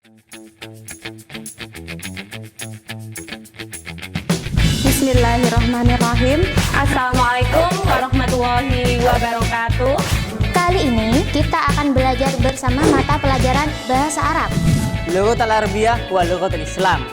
Bismillahirrahmanirrahim. Assalamualaikum warahmatullahi wabarakatuh. Kali ini kita akan belajar bersama mata pelajaran Bahasa Arab. Lughatul Arabiyyah wa Lughatul Islam.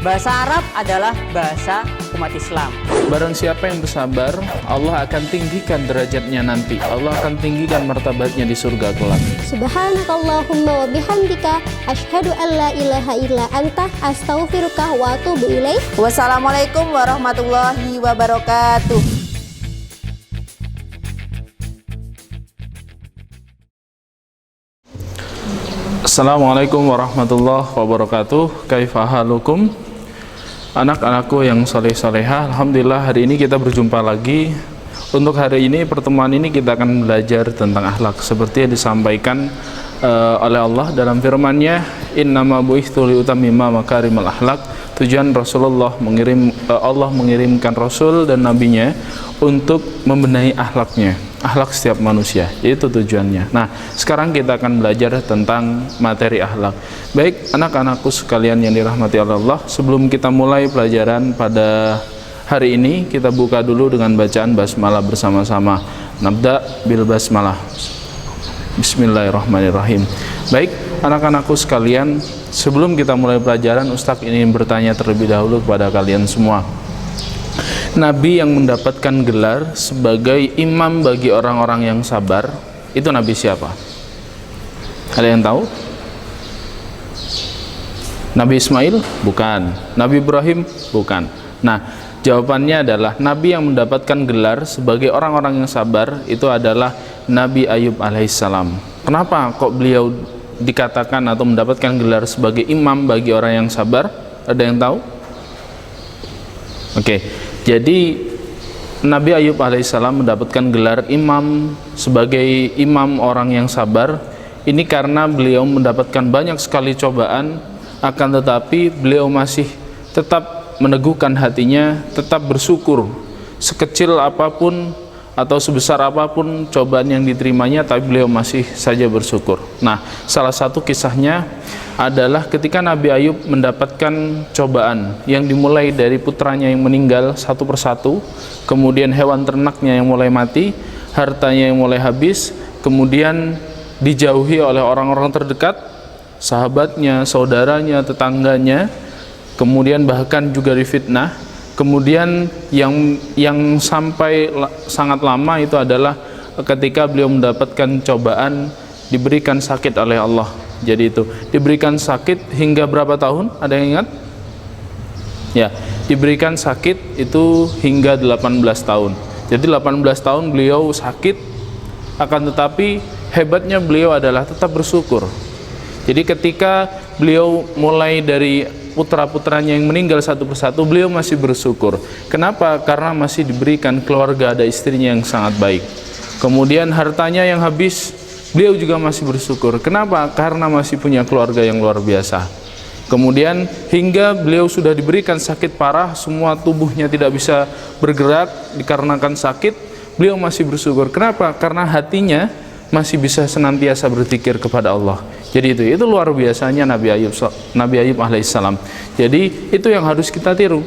Bahasa Arab adalah bahasa umat Islam. Barang siapa yang bersabar, Allah akan tinggikan derajatnya nanti. Allah akan tinggikan martabatnya di surga kelak. Subhanakallahumma wa bihamdika asyhadu an la ilaha illa anta astaghfiruka wa atubu ilaik. Wassalamualaikum warahmatullahi wabarakatuh. Assalamualaikum warahmatullahi wabarakatuh. Kaifa halukum? Anak-anakku yang soleh-soleha, alhamdulillah hari ini kita berjumpa lagi. Untuk hari ini, pertemuan ini kita akan belajar tentang akhlak seperti yang disampaikan oleh Allah dalam firman-Nya, innama bu'itsu liutammima makarimal akhlak. Tujuan Rasulullah Allah mengirimkan Rasul dan Nabinya untuk membenahi akhlaknya, akhlak setiap manusia, itu tujuannya. Nah, sekarang kita akan belajar tentang materi akhlak. Baik, anak-anakku sekalian yang dirahmati Allah, sebelum kita mulai pelajaran pada hari ini, kita buka dulu dengan bacaan basmalah bersama-sama. Nabda bil basmalah. Bismillahirrahmanirrahim. Baik, anak-anakku sekalian, sebelum kita mulai pelajaran, Ustaz ingin bertanya terlebih dahulu kepada kalian semua. Nabi yang mendapatkan gelar sebagai imam bagi orang-orang yang sabar, itu Nabi siapa? Ada yang tahu? Nabi Ismail? Bukan. Nabi Ibrahim? Bukan. Nah, jawabannya adalah Nabi yang mendapatkan gelar sebagai orang-orang yang sabar itu adalah Nabi Ayub alaihissalam. Kenapa kok beliau dikatakan atau mendapatkan gelar sebagai imam bagi orang yang sabar? Ada yang tahu? Oke, jadi Nabi Ayub alaihissalam mendapatkan gelar imam sebagai imam orang yang sabar. Ini karena beliau mendapatkan banyak sekali cobaan, akan tetapi beliau masih tetap meneguhkan hatinya, tetap bersyukur sekecil apapun atau sebesar apapun cobaan yang diterimanya, tapi beliau masih saja bersyukur. Nah, salah satu kisahnya adalah ketika Nabi Ayub mendapatkan cobaan yang dimulai dari putranya yang meninggal satu persatu, kemudian hewan ternaknya yang mulai mati, hartanya yang mulai habis, kemudian dijauhi oleh orang-orang terdekat, sahabatnya, saudaranya, tetangganya, kemudian bahkan juga difitnah. Kemudian yang sampai sangat lama itu adalah ketika beliau mendapatkan cobaan, diberikan sakit oleh Allah. Jadi itu diberikan sakit hingga berapa tahun? Ada yang ingat? Ya, diberikan sakit itu hingga 18 tahun. Jadi 18 tahun beliau sakit, akan tetapi hebatnya beliau adalah tetap bersyukur. Jadi ketika beliau mulai dari putra-putranya yang meninggal satu persatu, beliau masih bersyukur. Kenapa? Karena masih diberikan keluarga, ada istrinya yang sangat baik. Kemudian hartanya yang habis, beliau juga masih bersyukur. Kenapa? Karena masih punya keluarga yang luar biasa. Kemudian hingga beliau sudah diberikan sakit parah, semua tubuhnya tidak bisa bergerak dikarenakan sakit, beliau masih bersyukur. Kenapa? Karena hatinya masih bisa senantiasa berzikir kepada Allah. Jadi itu luar biasanya Nabi Ayub alaihissalam. Jadi itu yang harus kita tiru.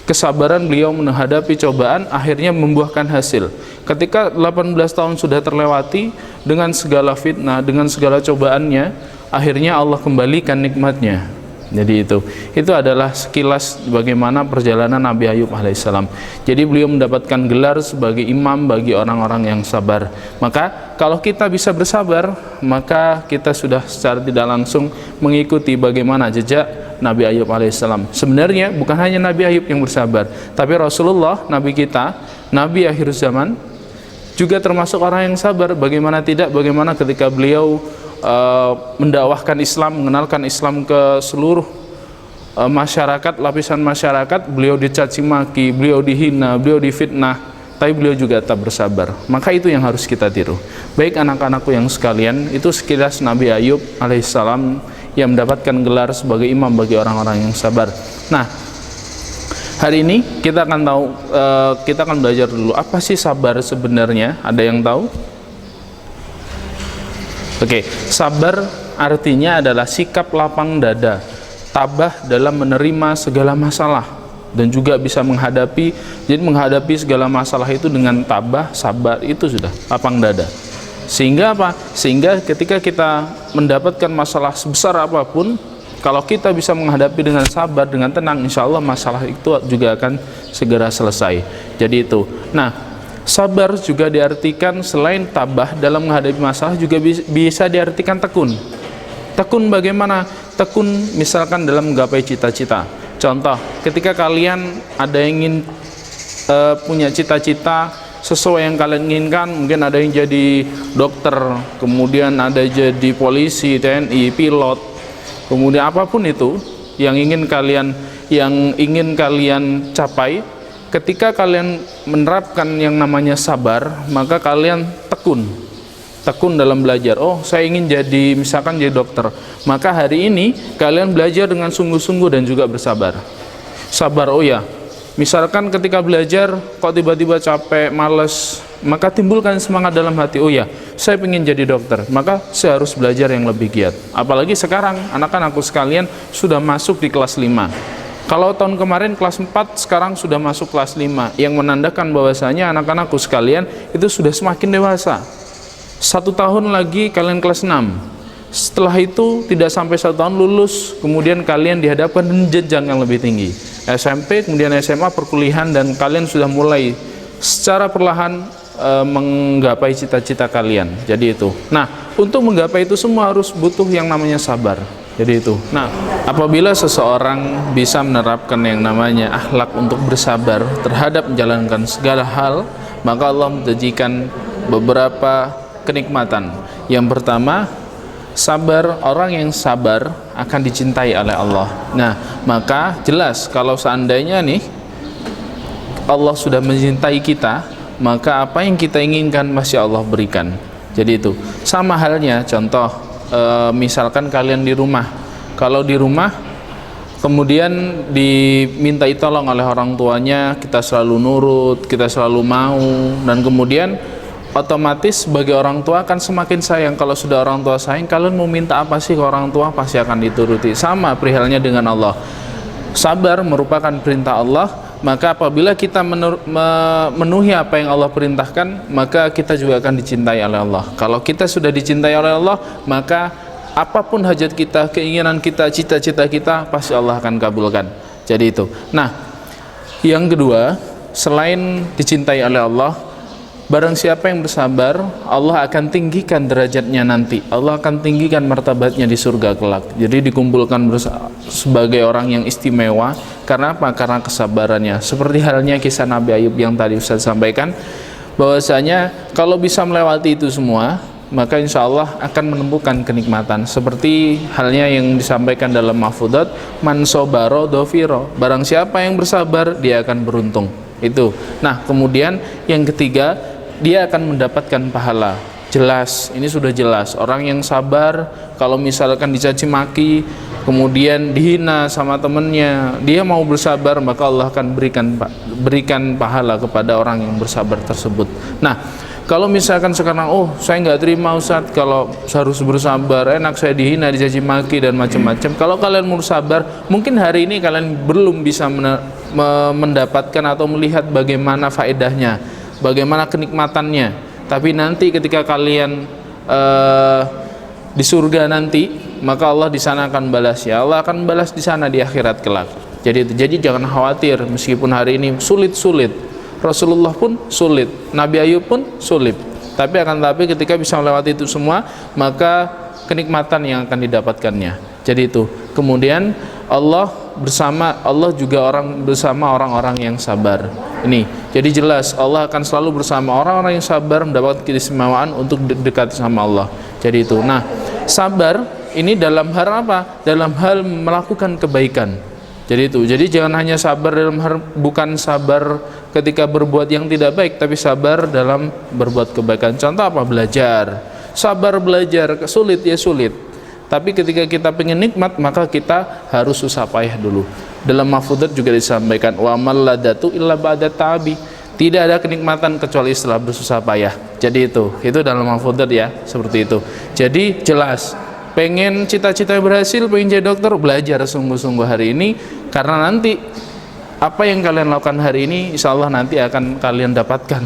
Kesabaran beliau menghadapi cobaan akhirnya membuahkan hasil. Ketika 18 tahun sudah terlewati dengan segala fitnah, dengan segala cobaannya, akhirnya Allah kembalikan nikmatnya. Jadi itu adalah sekilas bagaimana perjalanan Nabi Ayub alaihissalam. Jadi beliau mendapatkan gelar sebagai imam bagi orang-orang yang sabar. Maka kalau kita bisa bersabar, maka kita sudah secara tidak langsung mengikuti bagaimana jejak Nabi Ayub alaihissalam. Sebenarnya bukan hanya Nabi Ayub yang bersabar, tapi Rasulullah, Nabi kita, Nabi akhir zaman, juga termasuk orang yang sabar. Bagaimana tidak, bagaimana ketika beliau mendakwahkan Islam, mengenalkan Islam ke seluruh masyarakat, lapisan masyarakat, beliau dicaci maki, beliau dihina, beliau difitnah, tapi beliau juga tetap bersabar. Maka itu yang harus kita tiru. Baik anak-anakku yang sekalian, itu sekilas Nabi Ayub alaihissalam yang mendapatkan gelar sebagai imam bagi orang-orang yang sabar. Nah, hari ini kita akan belajar dulu apa sih sabar sebenarnya. Ada yang tahu? Oke, sabar artinya adalah sikap lapang dada, tabah dalam menerima segala masalah, dan juga bisa menghadapi. Jadi menghadapi segala masalah itu dengan tabah, sabar, itu sudah lapang dada. Sehingga apa? Sehingga ketika kita mendapatkan masalah sebesar apapun, kalau kita bisa menghadapi dengan sabar, dengan tenang, insya Allah masalah itu juga akan segera selesai. Jadi itu. Nah, sabar juga diartikan selain tabah dalam menghadapi masalah, juga bisa diartikan tekun. Tekun bagaimana? Tekun misalkan dalam menggapai cita-cita. Contoh, ketika kalian ada yang ingin punya cita-cita sesuai yang kalian inginkan, mungkin ada yang jadi dokter, kemudian ada jadi polisi, TNI, pilot, kemudian apapun itu yang ingin kalian capai. Ketika kalian menerapkan yang namanya sabar, maka kalian tekun dalam belajar. Oh, saya ingin jadi, misalkan jadi dokter, maka hari ini kalian belajar dengan sungguh-sungguh dan juga bersabar. Sabar, oh ya, misalkan ketika belajar kok tiba-tiba capek, males, maka timbulkan semangat dalam hati. Oh ya, saya ingin jadi dokter, maka saya harus belajar yang lebih giat. Apalagi sekarang anak-anakku sekalian sudah masuk di kelas 5. Kalau tahun kemarin kelas 4, sekarang sudah masuk kelas 5, yang menandakan bahwasanya anak-anakku sekalian itu sudah semakin dewasa. 1 tahun lagi kalian kelas 6. Setelah itu tidak sampai 1 tahun lulus, kemudian kalian dihadapkan dengan jenjang yang lebih tinggi, SMP, kemudian SMA, perkuliahan, dan kalian sudah mulai secara perlahan menggapai cita-cita kalian. Jadi itu. Nah, untuk menggapai itu semua harus butuh yang namanya sabar. Jadi itu. Nah, apabila seseorang bisa menerapkan yang namanya akhlak untuk bersabar terhadap menjalankan segala hal, maka Allah menjanjikan beberapa kenikmatan. Yang pertama, sabar. Orang yang sabar akan dicintai oleh Allah. Nah, maka jelas kalau seandainya nih Allah sudah mencintai kita, maka apa yang kita inginkan masih Allah berikan. Jadi itu. Sama halnya contoh, misalkan kalian di rumah. Kalau di rumah kemudian dimintai tolong oleh orang tuanya, kita selalu nurut, kita selalu mau, dan kemudian otomatis sebagai orang tua akan semakin sayang. Kalau sudah orang tua sayang, kalian mau minta apa sih ke orang tua pasti akan dituruti. Sama perihalnya dengan Allah. Sabar merupakan perintah Allah, maka apabila kita memenuhi apa yang Allah perintahkan, maka kita juga akan dicintai oleh Allah. Kalau kita sudah dicintai oleh Allah, maka apapun hajat kita, keinginan kita, cita-cita kita, pasti Allah akan kabulkan. Jadi itu. Nah, yang kedua, selain dicintai oleh Allah, barang siapa yang bersabar, Allah akan tinggikan derajatnya nanti. Allah akan tinggikan martabatnya di surga kelak. Jadi dikumpulkan sebagai orang yang istimewa. Karena apa? Karena kesabarannya. Seperti halnya kisah Nabi Ayub yang tadi Ustaz sampaikan, bahwasanya kalau bisa melewati itu semua, maka insya Allah akan menemukan kenikmatan. Seperti halnya yang disampaikan dalam Mahfudzat, man sobaro dofiro. Barang siapa yang bersabar, dia akan beruntung. Itu. Nah, kemudian yang ketiga, dia akan mendapatkan pahala. Jelas, ini sudah jelas. Orang yang sabar, kalau misalkan dicaci maki, kemudian dihina sama temannya, dia mau bersabar, maka Allah akan berikan pahala kepada orang yang bersabar tersebut. Nah, kalau misalkan sekarang, oh saya nggak terima Ustaz, kalau harus bersabar, enak saya dihina, dicaci maki dan macam-macam. Kalau kalian mau sabar, mungkin hari ini kalian belum bisa mendapatkan atau melihat bagaimana faedahnya, bagaimana kenikmatannya. Tapi nanti ketika kalian di surga nanti, maka Allah di sana akan balas, ya Allah akan balas di sana di akhirat kelak. Jadi jangan khawatir, meskipun hari ini sulit. Rasulullah pun sulit, Nabi Ayub pun sulit. Tapi ketika bisa melewati itu semua, maka kenikmatan yang akan didapatkannya. Jadi itu. Kemudian Allah juga bersama orang-orang yang sabar. Ini. Jadi jelas Allah akan selalu bersama orang-orang yang sabar, mendapat keistimewaan untuk dekat sama Allah. Jadi itu. Nah, sabar ini dalam hal apa? Dalam hal melakukan kebaikan. Jadi itu. Jadi jangan hanya sabar dalam hal, bukan sabar ketika berbuat yang tidak baik, tapi sabar dalam berbuat kebaikan. Contoh apa? Belajar. Sabar belajar, sulit ya sulit. Tapi ketika kita pengen nikmat, maka kita harus susah payah dulu. Dalam Mahfudzat juga disampaikan, wa malladatu illa ba'da ta'abi. Tidak ada kenikmatan kecuali setelah bersusah payah. Jadi itu dalam Mahfudzat ya, seperti itu. Jadi jelas pengen cita-cita berhasil, pengen jadi dokter, belajar sungguh-sungguh hari ini, karena nanti apa yang kalian lakukan hari ini insya Allah nanti akan kalian dapatkan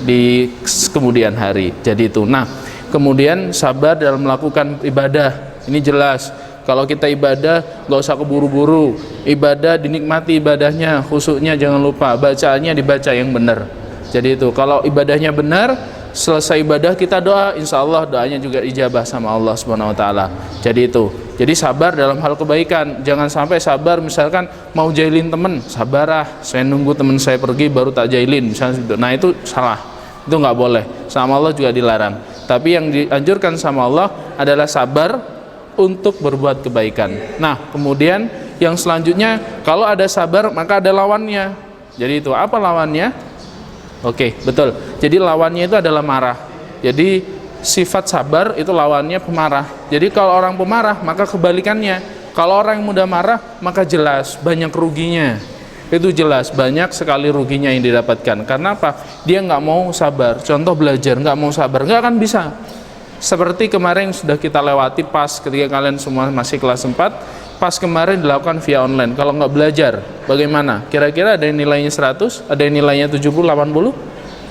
di kemudian hari. Jadi itu. Nah, kemudian sabar dalam melakukan ibadah. Ini jelas, kalau kita ibadah gak usah keburu-buru, ibadah dinikmati ibadahnya, khusyuknya jangan lupa, bacaannya dibaca yang benar. Jadi itu, kalau ibadahnya benar, selesai ibadah kita doa, insya Allah doanya juga ijabah sama Allah Subhanahu Wa Taala. Jadi itu, jadi sabar dalam hal kebaikan. Jangan sampai sabar misalkan mau jahilin temen, sabarlah, saya nunggu temen saya pergi baru tak jahilin misalnya gitu. Nah itu salah, itu nggak boleh, sama Allah juga dilarang. Tapi yang dianjurkan sama Allah adalah sabar untuk berbuat kebaikan. Nah kemudian yang selanjutnya, kalau ada sabar maka ada lawannya. Jadi itu, apa lawannya? Oke, betul. Jadi lawannya itu adalah marah. Jadi sifat sabar itu lawannya pemarah. Jadi kalau orang pemarah maka kebalikannya. Kalau orang yang mudah marah maka jelas banyak ruginya. Itu jelas banyak sekali ruginya yang didapatkan. Karena apa? Dia nggak mau sabar. Contoh belajar nggak mau sabar, nggak akan bisa. Seperti kemarin sudah kita lewati pas ketika kalian semua masih kelas 4. Pas kemarin dilakukan via online. Kalau nggak belajar, bagaimana? Kira-kira ada yang nilainya 100? Ada yang nilainya 70, 80?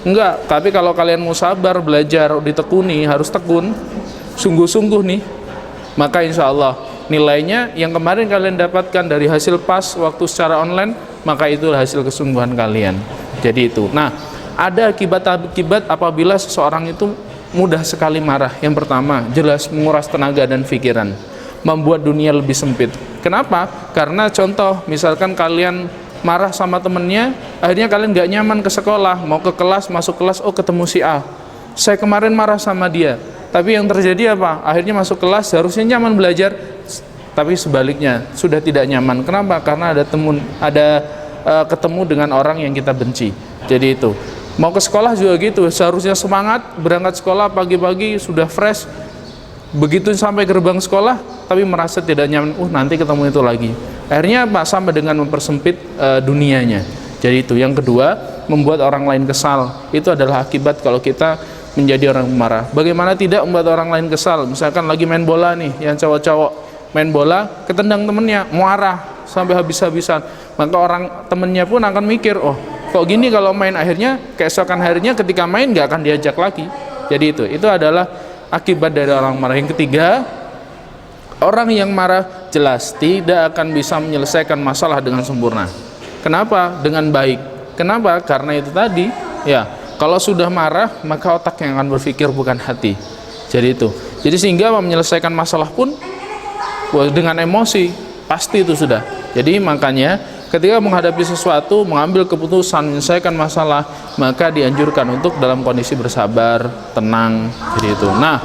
Enggak. Tapi kalau kalian mau sabar, belajar, ditekuni, harus tekun, sungguh-sungguh nih, maka insya Allah nilainya yang kemarin kalian dapatkan dari hasil pas waktu secara online, maka itu hasil kesungguhan kalian. Jadi itu. Nah, ada akibat-akibat apabila seseorang itu mudah sekali marah. Yang pertama, jelas menguras tenaga dan pikiran, membuat dunia lebih sempit. Kenapa? Karena contoh, misalkan kalian marah sama temennya, akhirnya kalian gak nyaman ke sekolah, mau ke kelas, masuk kelas, oh ketemu si A, saya kemarin marah sama dia, tapi yang terjadi apa? Akhirnya masuk kelas, harusnya nyaman belajar, tapi sebaliknya, sudah tidak nyaman. Kenapa? Karena ketemu dengan orang yang kita benci. Jadi itu. Mau ke sekolah juga gitu, seharusnya semangat, berangkat sekolah pagi-pagi, sudah fresh, begitu sampai gerbang sekolah tapi merasa tidak nyaman, nanti ketemu itu lagi. Akhirnya apa? Sampai dengan mempersempit dunianya. Jadi itu. Yang kedua, membuat orang lain kesal. Itu adalah akibat kalau kita menjadi orang pemarah. Bagaimana tidak membuat orang lain kesal? Misalkan lagi main bola nih, yang cowok-cowok main bola, ketendang temennya, marah sampai habis-habisan, maka orang temennya pun akan mikir, oh kok gini kalau main, akhirnya keesokan harinya ketika main gak akan diajak lagi. Jadi itu adalah akibat dari orang marah. Yang ketiga, orang yang marah jelas tidak akan bisa menyelesaikan masalah dengan sempurna. Kenapa? Dengan baik. Kenapa? Karena itu tadi, ya, kalau sudah marah maka otak yang akan berpikir, bukan hati. Jadi itu. Jadi sehingga menyelesaikan masalah pun dengan emosi, pasti itu sudah. Jadi makanya ketika menghadapi sesuatu, mengambil keputusan, menyelesaikan masalah, maka dianjurkan untuk dalam kondisi bersabar, tenang, jadi itu. Nah,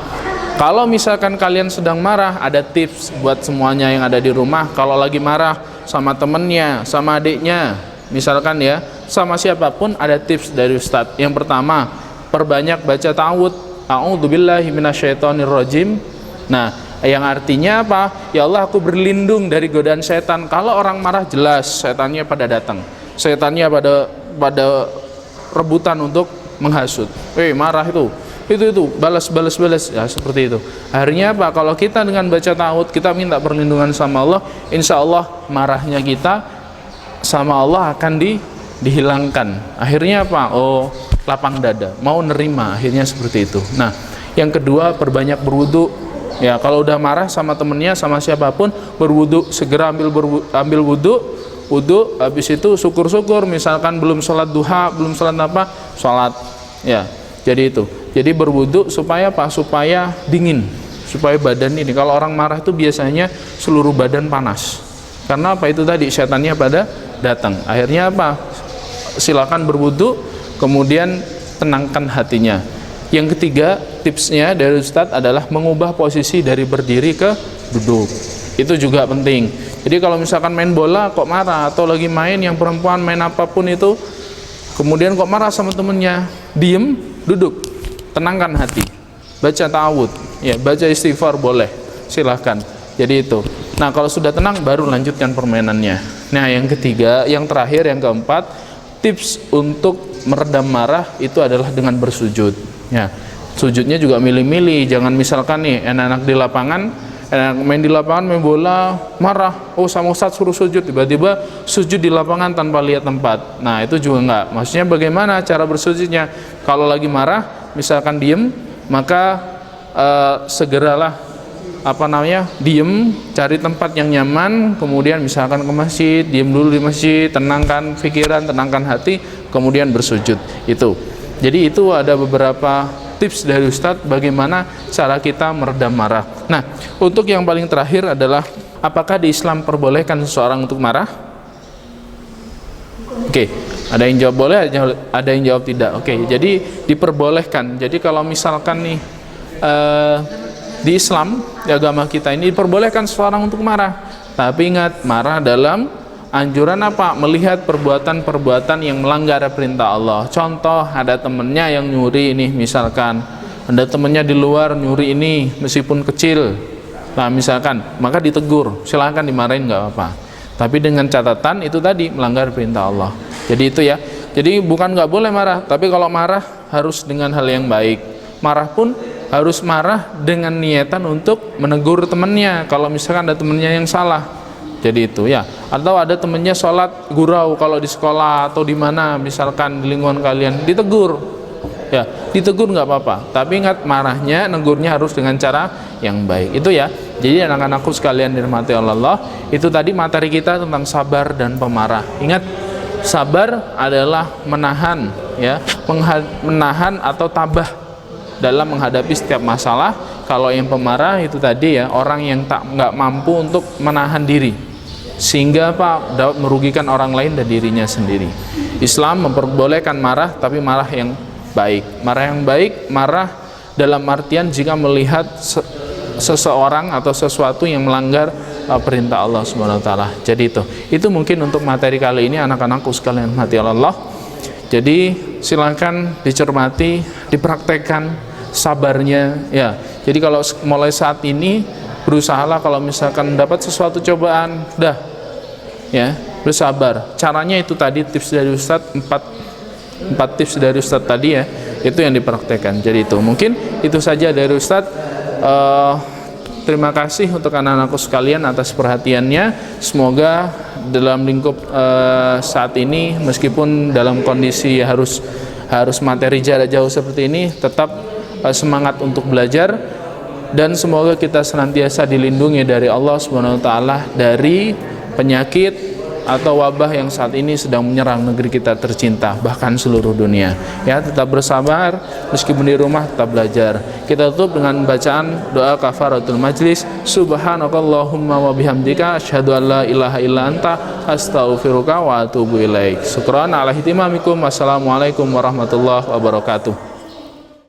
kalau misalkan kalian sedang marah, ada tips buat semuanya yang ada di rumah. Kalau lagi marah sama temennya, sama adiknya, misalkan ya, sama siapapun, ada tips dari Ustadz. Yang pertama, perbanyak baca ta'awudz. A'udzubillahi minasyaitonirrajim. Nah, yang artinya apa? Ya Allah, aku berlindung dari godaan setan. Kalau orang marah jelas setannya pada datang, setannya pada rebutan untuk menghasut. Marah itu balas ya, seperti itu. Akhirnya apa? Kalau kita dengan baca ta'awudz, kita minta perlindungan sama Allah, insya Allah marahnya kita sama Allah akan dihilangkan. Akhirnya apa? Oh, lapang dada, mau nerima, akhirnya seperti itu. Nah, yang kedua, perbanyak berwudu. Ya, kalau udah marah sama temennya, sama siapapun, berwudu, segera ambil wudu, habis itu syukur-syukur, misalkan belum sholat duha, belum sholat apa, sholat, ya. Jadi itu. Jadi berwudu supaya apa? Supaya dingin, supaya badan ini. Kalau orang marah itu biasanya seluruh badan panas. Karena apa? Itu tadi setannya pada datang. Akhirnya apa? Silakan berwudu, kemudian tenangkan hatinya. Yang ketiga, tipsnya dari Ustadz adalah mengubah posisi dari berdiri ke duduk. Itu juga penting. Jadi kalau misalkan main bola kok marah, atau lagi main yang perempuan main apapun itu, kemudian kok marah sama temennya, diem, duduk, tenangkan hati, baca ta'awudz, ya, baca istighfar boleh, silahkan. Jadi itu. Nah, kalau sudah tenang baru lanjutkan permainannya. Nah, yang ketiga, yang terakhir, yang keempat, tips untuk meredam marah itu adalah dengan bersujud. Ya, sujudnya juga milih-milih. Jangan misalkan nih anak-anak di lapangan main di lapangan, main bola, marah, oh sama Ustadz suruh sujud, tiba-tiba sujud di lapangan tanpa lihat tempat. Nah itu juga enggak. Maksudnya bagaimana cara bersujudnya? Kalau lagi marah, misalkan diem, maka segeralah diem, cari tempat yang nyaman, kemudian misalkan ke masjid, diem dulu di masjid, tenangkan pikiran, tenangkan hati, kemudian bersujud. Itu. Jadi itu ada beberapa tips dari Ustadz bagaimana cara kita meredam marah. Nah, untuk yang paling terakhir adalah apakah di Islam perbolehkan seseorang untuk marah? Oke, ada yang jawab boleh, ada yang jawab tidak. Oke, jadi diperbolehkan. Jadi kalau misalkan nih di Islam, di agama kita ini diperbolehkan seseorang untuk marah. Tapi ingat, marah dalam anjuran apa? Melihat perbuatan-perbuatan yang melanggar perintah Allah. Contoh, ada temennya yang nyuri ini, misalkan ada temennya di luar nyuri ini meskipun kecil, nah misalkan, maka ditegur, silahkan dimarahin, nggak apa-apa, tapi dengan catatan itu tadi melanggar perintah Allah. Jadi itu ya, jadi bukan nggak boleh marah, tapi kalau marah harus dengan hal yang baik. Marah pun harus marah dengan niatan untuk menegur temennya kalau misalkan ada temennya yang salah. Jadi itu ya, atau ada temennya sholat gurau kalau di sekolah atau di mana, misalkan di lingkungan kalian, ditegur ya, ditegur nggak apa-apa, tapi ingat, marahnya, negurnya harus dengan cara yang baik. Itu ya. Jadi anak-anakku sekalian dirahmati Allah, itu tadi materi kita tentang sabar dan pemarah. Ingat, sabar adalah menahan ya, menahan atau tabah dalam menghadapi setiap masalah. Kalau yang pemarah itu tadi ya, orang yang nggak mampu untuk menahan diri, sehingga dapat merugikan orang lain dan dirinya sendiri. Islam memperbolehkan marah, tapi marah yang baik. Marah yang baik, marah dalam artian jika melihat seseorang atau sesuatu yang melanggar perintah Allah Subhanahu wa taala. Jadi itu mungkin untuk materi kali ini anak-anakku sekalian hati Allah. Jadi silakan dicermati, dipraktekkan sabarnya ya. Jadi kalau mulai saat ini berusahalah kalau misalkan dapat sesuatu cobaan, ya, bersabar. Caranya itu tadi tips dari Ustadz, 4 tips dari Ustadz tadi ya, itu yang dipraktekkan. Jadi itu mungkin itu saja dari Ustadz. Terima kasih untuk anak-anakku sekalian atas perhatiannya. Semoga dalam lingkup saat ini, meskipun dalam kondisi harus materi jarak jauh seperti ini, tetap semangat untuk belajar, dan semoga kita senantiasa dilindungi dari Allah Subhanahu wa taala dari penyakit atau wabah yang saat ini sedang menyerang negeri kita tercinta, bahkan seluruh dunia. Ya, tetap bersabar, meskipun di rumah tetap belajar. Kita tutup dengan bacaan doa kafaratul majlis. Subhanakallahumma wa bihamdika asyhadu an la ilaha illa anta astaghfiruka wa atubu ilaik. Syukran ala ihtimamikum. Wassalamualaikum warahmatullahi wabarakatuh.